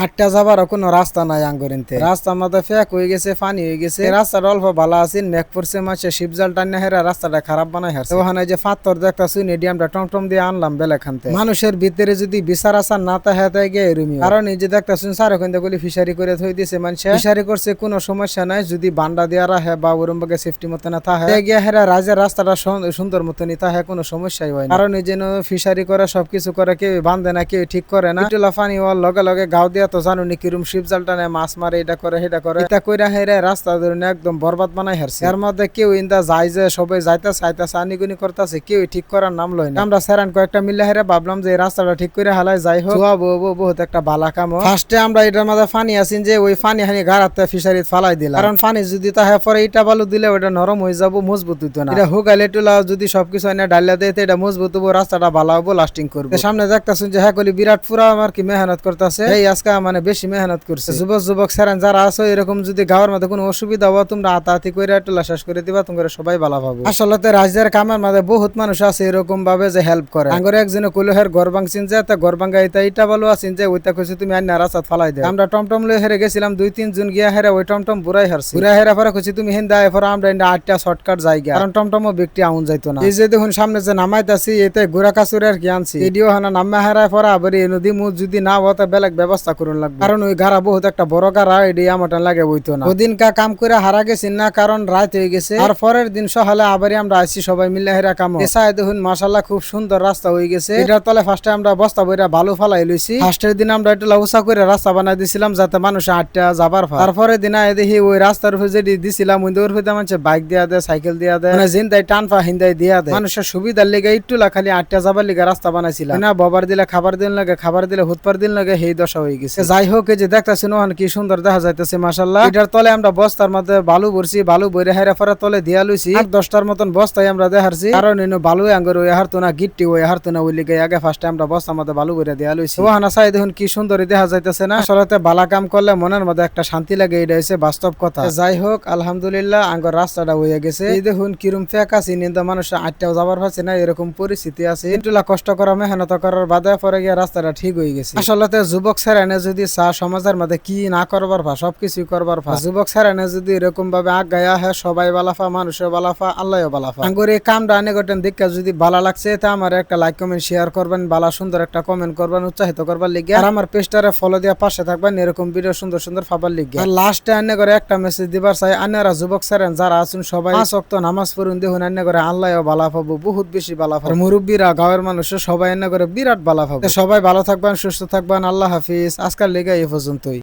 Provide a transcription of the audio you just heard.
হাঁটটা যাবার কোনো রাস্তা নাই আঙ্গুরিনতে রাস্তা মাঝে ফেক হয়ে গেছে পানি হয়ে গেছে রাস্তাটা অল্প ভালো আছে মেঘ পড়ছে মাসে শিবজাল টান্না হেরা রাস্তাটা খারাপ বানাই হারছে ওখানে যে পাথর দেখতাছি মিডিয়ামটা টমটম দিয়ে আনলাম বেলেখানতে মানুষের ভিতরে যদি বিচার আসার না তাহে গিয়ে এরুমি কারণ এই যে দেখতাছুন সার ওখান থেকে ফিশারি করে থই দিয়েছে মানুষ ফিশারি করছে কোনো সমস্যা নাই যদি বান্ডা দেওয়া রাখে বা ওরম বাগে সেফটি মতো না থাকে গিয়ে হেরা রাজের রাস্তাটা সুন্দর মতো নিতে হয় কোনো সমস্যাই হয় না কারণ এই যেন ফিশারি করে সবকিছু করে কেউ বান্ধে না কেউ ঠিক করে না ইটুলা পানি হওয়ার লগে লগে গাও দিয়া তো জানো নি কিরম শিবজাল টানে মাছ মারে এটা করে সেটা করে এটা কইরা হেরে রাস্তা ধরে একদম বরবাদ বানাই হারছে এর মধ্যে কেউ ইন্দা যাই যে সবাই যাইতে চাইতেছে আনিগুনি করতেছে কেউ ঠিক করার নাম লয় না আমরা সেরান কয়েকটা মিলে হেরে ভাবলাম যে এই রাস্তাটা ঠিক করে হালাই যাই হোক বহুত একটা বালা কাম ফার্স্টে আমরা এটার মধ্যে পানি আসিন যে ওই পানি হানি গাড়াতে ফিশারিত ফালাই দিলাম কারণ পানি যদি তাহে পরে ইটা বালু দিলে ওটা নরম হয়ে যাবো মজবুত হইতো না এটা হুগাইলে টুলা যদি সবকিছু এনে ডালিয়া দেয় এটা মজবুত হবো রাস্তাটা ভালো হবো লাস্টিং করবো সামনে দেখতেছেন যে হ্যাঁ কলি বিরাট পুরা আমার কি মেহনত করতেছে এই আজকে মানে বেশি মেহনত করছে যুবক সেরেন যারা আছো এরকম যদি গাওয়ার মধ্যে কোনো অসুবিধা হওয়া তোমরা আতাহাতি করে টুলা শেষ করে দিবা তোমরা সবাই ভালো পাবো আসলে রাজ্যের কামের মধ্যে বহুত মানুষ আছে এরকম ভাবে যে হেল্প করে আঙ্গরে একজনে কলহের ঘর ভাঙছিন যে ঘর ভাঙ্গা ইটা ভালো আছেন যে ওইটা কইছে তুমি আইনা রাস্তা ফালাই দে আমরা টমটম লয়ে হেরে গেছিলাম 2-3 জন গিয়া হেরে ওই টমটম বুড়াই হারছি বুড়াই হেরা পরে কইছি তুমি হিন্দা এরপর আমরা ইন্ডা 8টা শর্টকাট জায়গা কারণ টমটমও ব্যক্তি আউন যাইতো না এই যে দেখুন সামনে যে নামাইতাছি এতে ঘোরা কাছুরে আর কি আনছি এডিও হানা নামা হেরায় পরে আবার এই নদী মুখ যদি না হতে বেলেগ ব্যবস্থা করুন লাগবে কারণ ওই গাড়া বহুত একটা বড় গাড়া এডি আমাটা লাগে হইতো না ওদিন কাম করে হারা গেছি না কারণ রাত হয়ে গেছে আর পরের দিন সকালে আবারই আমরা আসছি সবাই মিলে হেরা কাম এসায় দেখুন মাশাআল্লাহ খুব সুন্দর রাস্তা হয়ে গেছে এটার তলে ফার্স্টে আমরা বস্তা বইরা বালু ফালাই লইছি ফার্স্টের দিন আমরা একটু উঁচা করে রাস্তা বানাই দিছিলাম যাতে মানুষ আটটা যাবার তারপরে দিন দেখি ওই রাস্তার উপরে যেটি দিছিলাম ওই উপরে মানুষ বাইক দিয়া দেয় সাইকেল দিয়া দেয় মানে জিন্দাই টানফা হিন্দাই দিয়া দেয় মানুষের সুবিধার লেগে একটু খালি আটটা যাবার লিগে রাস্তা বানাইছিলাম না বাবার দিলে খাবার দিন লাগে খাবার দিলে হুতপার দিন লাগে সেই দশা হয়ে গেছে যাই হোক এই যে দেখতেছেন ওখানে কি সুন্দর দেখা যাইতেছে মাশাআল্লাহ এটার তলে আমরা বস্তার মধ্যে বালু ভরছি বালু ভরে হেরা ফেরা তলে দিয়া লইছি 10টার মতন বস্তায় আমরা দেখারছি কারণ এনে বালু আঙ্গর ওই হারতো না গিট্টি ওই হারতো না ওই লিগে আগে ফার্স্টে আমরা বস্তার মধ্যে বালু ভরে দিয়া লইছি ওখানে চাই দেখুন কি সুন্দর দেখা যাইতেছে না আসলে বালা কাম করলে মনের মধ্যে একটা শান্তি লাগে এটা হচ্ছে বাস্তব কথা যাই হোক আলহামদুলিল্লাহ আঙ্গর রাস্তাটা হয়ে গেছে এই দেখুন কিরম ফেক আছে নিন্দা মানুষ আটটাও যাবার পারছে না এরকম পরিস্থিতি আছে এটুলা কষ্ট করা মেহনত করার বাদে পরে গিয়ে রাস্তাটা ঠিক হয়ে গেছে আসলে যুবক সেরানে যদি সমাজের মধ্যে কি না করবার ভা সবকিছু করবার ভা যুবক সেরানে যদি এরকম ভাবে আগায়া হয় সবাই বালাফা মানুষের বালাফা আল্লাহ বালাফা আঙ্গুর এই কামটা আনে গটেন দেখা যদি ভালো লাগছে তা আমার একটা লাইক কমেন্ট শেয়ার করবেন বালা সুন্দর একটা কমেন্ট করবেন উৎসাহিত করবার লিগে আর আমার পেজটারে ফলো দিয়া পাশে থাকবেন এরকম ভিডিও সুন্দর সুন্দর পাবার লিগে আর লাস্টে আনে করে একটা মেসেজ দিবার চাই আনারা যুবক সেরেন যারা আছেন সবাই 5 ওয়াক্ত নামাজ পড়ুন দেখুন আনে করে আল্লাহ বালা পাবো বহুত বেশি বালা পাবো মুরব্বীরা গাঁয়ের মানুষ সবাই আনে করে বিরাট বালা পাবো সবাই ভালো থাকবেন সুস্থ থাকবেন আল্লাহ হাফিজ আজকাল লিগে এই পর্যন্তই।